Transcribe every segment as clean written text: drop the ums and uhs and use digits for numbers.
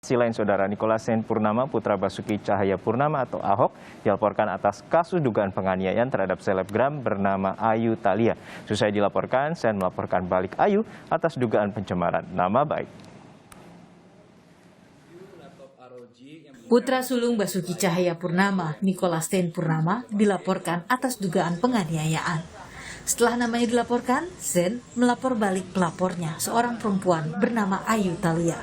Selain saudara Nikolasen Purnama, putra Basuki Cahayapurnama atau Ahok, dilaporkan atas kasus dugaan penganiayaan terhadap selebgram bernama Ayu Thalia. Seusai dilaporkan, Sen melaporkan balik Ayu atas dugaan pencemaran nama baik. Putra sulung Basuki Cahayapurnama, Nikolasen Purnama, dilaporkan atas dugaan penganiayaan. Setelah namanya dilaporkan, Sen melapor balik pelapornya, seorang perempuan bernama Ayu Thalia.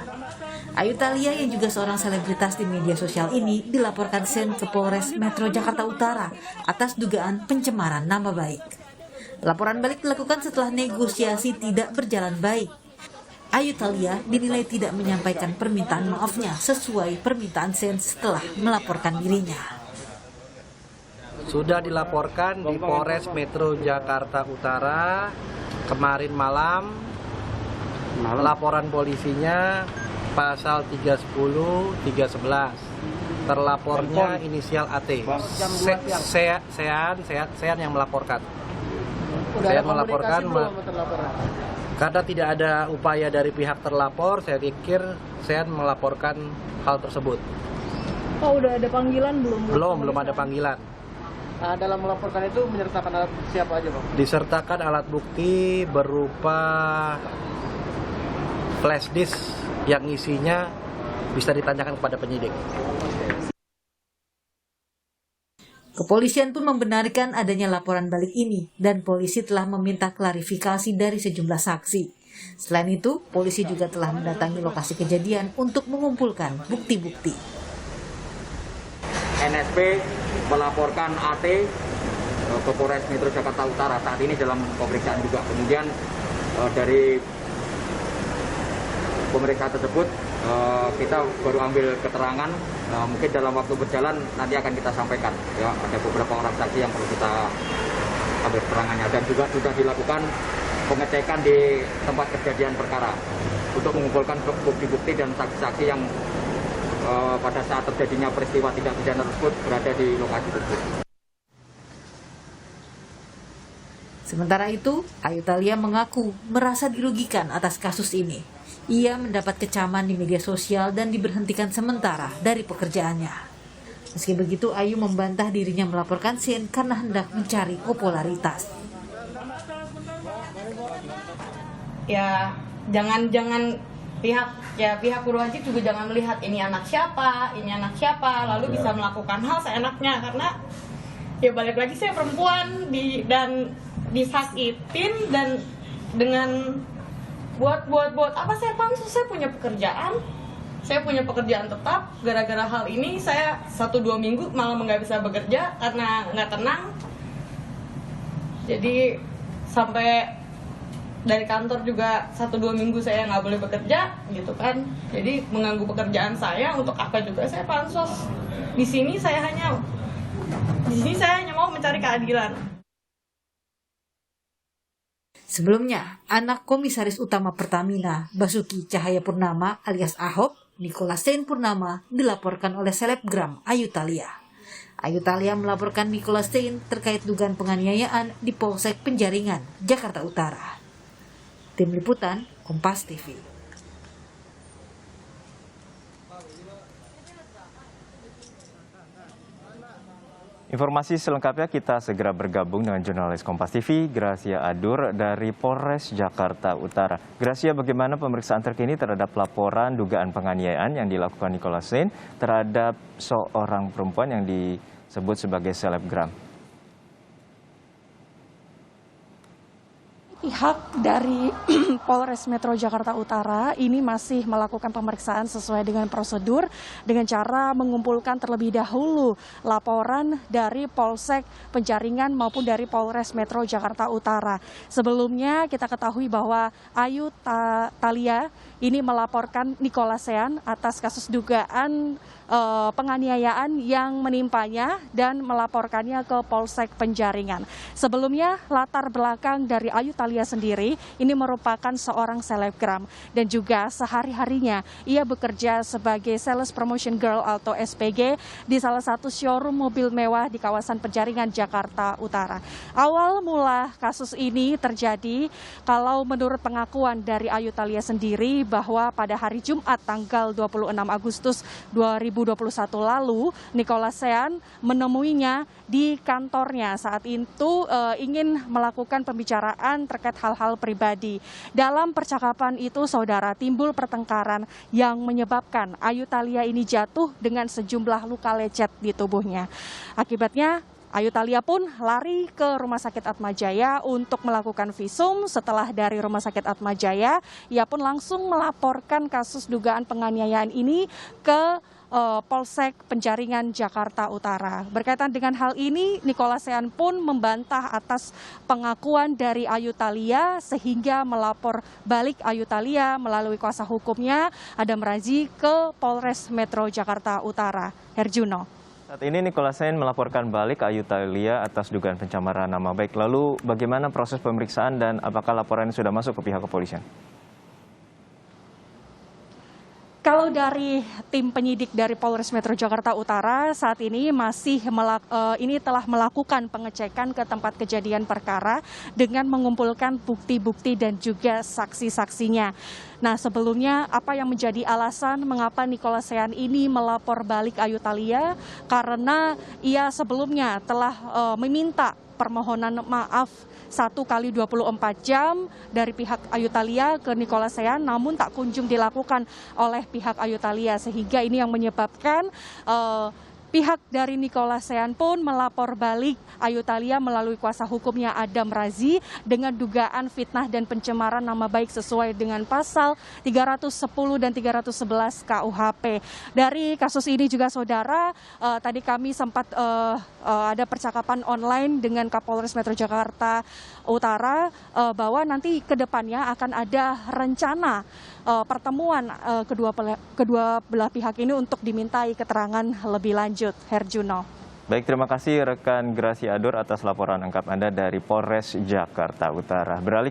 Ayu Thalia yang juga seorang selebritas di media sosial ini dilaporkan Sen ke Polres Metro Jakarta Utara atas dugaan pencemaran nama baik. Laporan balik dilakukan setelah negosiasi tidak berjalan baik. Ayu Thalia dinilai tidak menyampaikan permintaan maafnya sesuai permintaan Sen setelah melaporkan dirinya. Sudah dilaporkan di Polres Metro Jakarta Utara kemarin malam. Laporan polisinya pasal 310, 311. Terlapornya inisial AT. Sean yang melaporkan. Saya melaporkan karena tidak ada upaya dari pihak terlapor, saya pikir saya melaporkan hal tersebut. Oh, udah ada panggilan belum? Belum ada panggilan. Dalam melaporkan itu menyertakan alat bukti apa aja, Bang? Disertakan alat bukti berupa flash disk yang isinya bisa ditanyakan kepada penyidik. Kepolisian pun membenarkan adanya laporan balik ini dan polisi telah meminta klarifikasi dari sejumlah saksi. Selain itu, polisi juga telah mendatangi lokasi kejadian untuk mengumpulkan bukti-bukti. NSP melaporkan AT ke Polres Metro Jakarta Utara saat ini dalam pemeriksaan juga. Kemudian dari pemeriksaan tersebut kita baru ambil keterangan, mungkin dalam waktu berjalan nanti akan kita sampaikan. Ya, ada beberapa orang saksi yang perlu kita ambil keterangannya dan juga sudah dilakukan pengecekan di tempat kejadian perkara untuk mengumpulkan bukti-bukti dan saksi-saksi yang pada saat terjadinya peristiwa tindak pidana tersebut berada di lokasi tersebut. Sementara itu, Ayu Thalia mengaku merasa dirugikan atas kasus ini. Ia mendapat kecaman di media sosial dan diberhentikan sementara dari pekerjaannya. Meski begitu, Ayu membantah dirinya melaporkan Sen karena hendak mencari popularitas. Ya, jangan pihak berwajib juga jangan melihat ini anak siapa, lalu bisa melakukan hal seenaknya karena ya balik lagi saya perempuan dan disakitin dan dengan buat apa saya pansus, saya punya pekerjaan tetap. Gara-gara hal ini saya 1-2 minggu malah nggak bisa bekerja karena nggak tenang. Jadi sampai dari kantor juga 1-2 minggu saya nggak boleh bekerja gitu kan. Jadi mengganggu pekerjaan saya, untuk apa juga saya pansos. Di sini saya hanya mau mencari keadilan. Sebelumnya, anak Komisaris Utama Pertamina, Basuki Cahayapurnama alias Ahok, Nikolasen Purnama, dilaporkan oleh selebgram Ayu Thalia. Ayu Thalia melaporkan Nikolasen terkait dugaan penganiayaan di Polsek Penjaringan, Jakarta Utara. Tim Liputan, Kompas TV. Informasi selengkapnya kita segera bergabung dengan jurnalis Kompas TV, Gracia Adur dari Polres Jakarta Utara. Gracia, bagaimana pemeriksaan terkini terhadap laporan dugaan penganiayaan yang dilakukan Nikolasen terhadap seorang perempuan yang disebut sebagai selebgram? Pihak dari Polres Metro Jakarta Utara ini masih melakukan pemeriksaan sesuai dengan prosedur dengan cara mengumpulkan terlebih dahulu laporan dari Polsek Penjaringan maupun dari Polres Metro Jakarta Utara. Sebelumnya kita ketahui bahwa Ayu Thalia ini melaporkan Nikolasen atas kasus dugaan penganiayaan yang menimpanya dan melaporkannya ke Polsek Penjaringan. Sebelumnya latar belakang dari Ayu Thalia Thalia sendiri ini merupakan seorang selebgram dan juga sehari-harinya ia bekerja sebagai sales promotion girl atau SPG di salah satu showroom mobil mewah di kawasan Penjaringan, Jakarta Utara. Awal mula kasus ini terjadi kalau menurut pengakuan dari Ayu Thalia sendiri bahwa pada hari Jumat tanggal 26 Agustus 2021 lalu Nicholas Sean menemuinya di kantornya. Saat itu ingin melakukan pembicaraan terkait hal-hal pribadi. Dalam percakapan itu saudara timbul pertengkaran yang menyebabkan Ayu Thalia ini jatuh dengan sejumlah luka lecet di tubuhnya. Akibatnya Ayu Thalia pun lari ke Rumah Sakit Atmajaya untuk melakukan visum. Setelah dari Rumah Sakit Atmajaya, ia pun langsung melaporkan kasus dugaan penganiayaan ini ke Polsek Penjaringan, Jakarta Utara. Berkaitan dengan hal ini, Nicholas Sean pun membantah atas pengakuan dari Ayu Thalia sehingga melapor balik Ayu Thalia melalui kuasa hukumnya Adam Razi ke Polres Metro Jakarta Utara. Herjuno. Saat ini Nicholas Sean melaporkan balik Ayu Thalia atas dugaan pencemaran nama baik. Lalu bagaimana proses pemeriksaan dan apakah laporan ini sudah masuk ke pihak kepolisian? Kalau dari tim penyidik dari Polres Metro Jakarta Utara saat ini telah melakukan pengecekan ke tempat kejadian perkara dengan mengumpulkan bukti-bukti dan juga saksi-saksinya. Nah, sebelumnya apa yang menjadi alasan mengapa Nicholas Sean ini melapor balik Ayu Thalia? Karena ia sebelumnya telah meminta permohonan maaf 1 kali 24 jam dari pihak Ayu Thalia ke Nicholas Sean, namun tak kunjung dilakukan oleh pihak Ayu Thalia, sehingga ini yang menyebabkan pihak dari Nicholas Sean pun melapor balik Ayu Thalia melalui kuasa hukumnya Adam Razi dengan dugaan fitnah dan pencemaran nama baik sesuai dengan pasal 310 dan 311 KUHP. Dari kasus ini juga saudara, tadi kami sempat ada percakapan online dengan Kapolres Metro Jakarta Utara bahwa nanti ke depannya akan ada rencana pertemuan kedua belah pihak ini untuk dimintai keterangan lebih lanjut. Herjuno. Baik, terima kasih rekan Gracia Adur atas laporan lengkap Anda dari Polres Jakarta Utara. Beralih